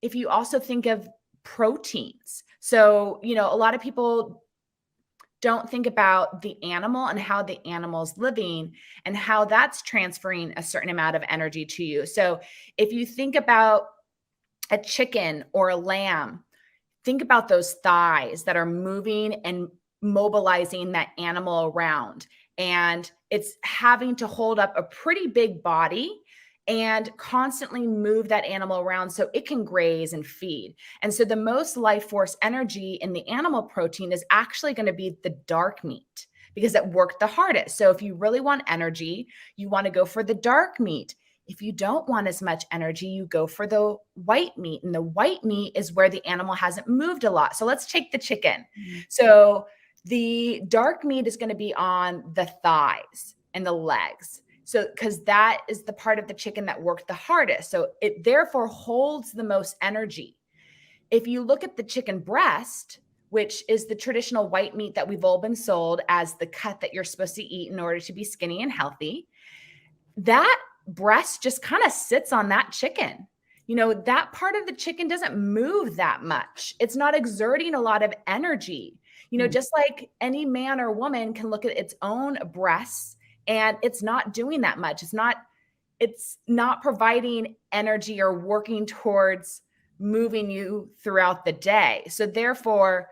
if you also think of proteins, so, a lot of people don't think about the animal and how the animal's living and how that's transferring a certain amount of energy to you. So if you think about a chicken or a lamb, think about those thighs that are moving and mobilizing that animal around. And it's having to hold up a pretty big body and constantly move that animal around so it can graze and feed. And so the most life force energy in the animal protein is actually going to be the dark meat because it worked the hardest. So if you really want energy, you want to go for the dark meat. If you don't want as much energy, you go for the white meat. And the white meat is where the animal hasn't moved a lot. So let's take the chicken. So the dark meat is going to be on the thighs and the legs. So, because that is the part of the chicken that worked the hardest. So it therefore holds the most energy. If you look at the chicken breast, which is the traditional white meat that we've all been sold as the cut that you're supposed to eat in order to be skinny and healthy, that breast just kind of sits on that chicken. That part of the chicken doesn't move that much. It's not exerting a lot of energy. Just like any man or woman can look at its own breasts and it's not doing that much. It's not providing energy or working towards moving you throughout the day. So therefore,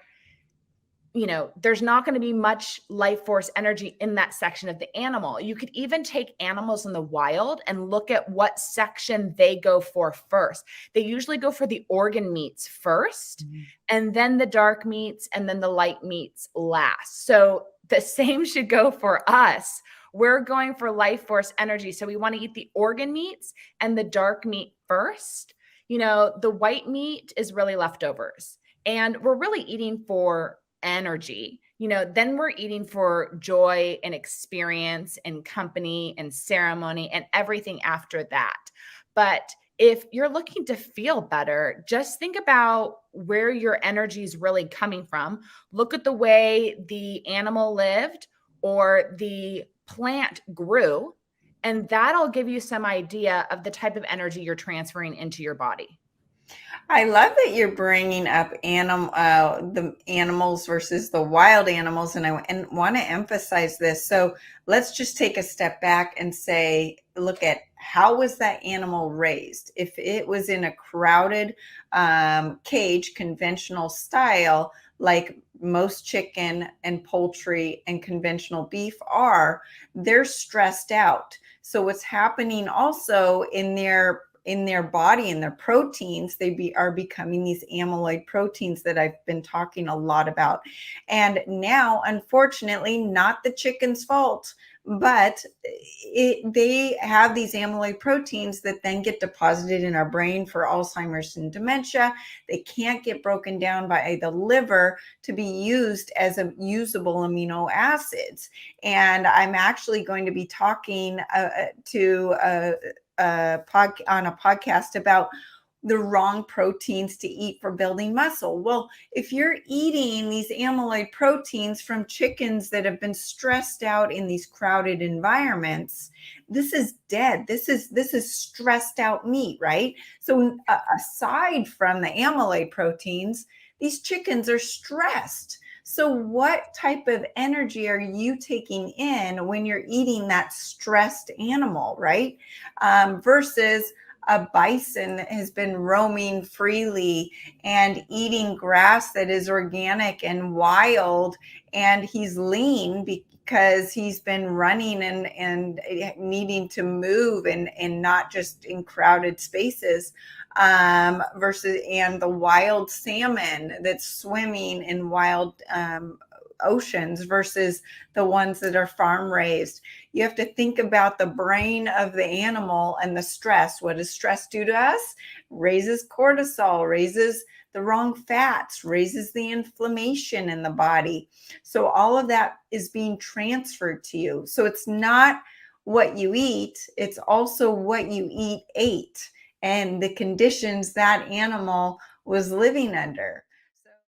there's not going to be much life force energy in that section of the animal. You could even take animals in the wild and look at what section they go for first. They usually go for the organ meats first, and then the dark meats, and then the light meats last. So the same should go for us. We're going for life force energy. So we want to eat the organ meats and the dark meat first. The white meat is really leftovers, and we're really eating for energy. Then we're eating for joy and experience and company and ceremony and everything after that. But if you're looking to feel better, just think about where your energy is really coming from. Look at the way the animal lived or the plant grew, and that'll give you some idea of the type of energy you're transferring into your body. I love that you're bringing up the animals versus the wild animals, and I want to emphasize this. So let's just take a step back and say, look at how was that animal raised? If it was in a crowded cage, conventional style, like most chicken and poultry and conventional beef are, they're stressed out. So what's happening also in their body and their proteins, are becoming these amyloid proteins that I've been talking a lot about. And now, unfortunately, not the chicken's fault, but they have these amyloid proteins that then get deposited in our brain for Alzheimer's and dementia. They can't get broken down by the liver to be used as a usable amino acids. And I'm actually going to be talking on a podcast about the wrong proteins to eat for building muscle. Well, if you're eating these amyloid proteins from chickens that have been stressed out in these crowded environments, this is dead. This is stressed out meat, right? So aside from the amyloid proteins, these chickens are stressed. So what type of energy are you taking in when you're eating that stressed animal, right? Versus a bison has been roaming freely and eating grass that is organic and wild, and he's lean because he's been running and needing to move and not just in crowded spaces, versus and the wild salmon that's swimming in wild oceans versus the ones that are farm raised. You have to think about the brain of the animal and the stress. What does stress do to us? Raises cortisol, raises the wrong fats, raises the inflammation in the body. So all of that is being transferred to you. So it's not what you eat, it's also what you ate and the conditions that animal was living under.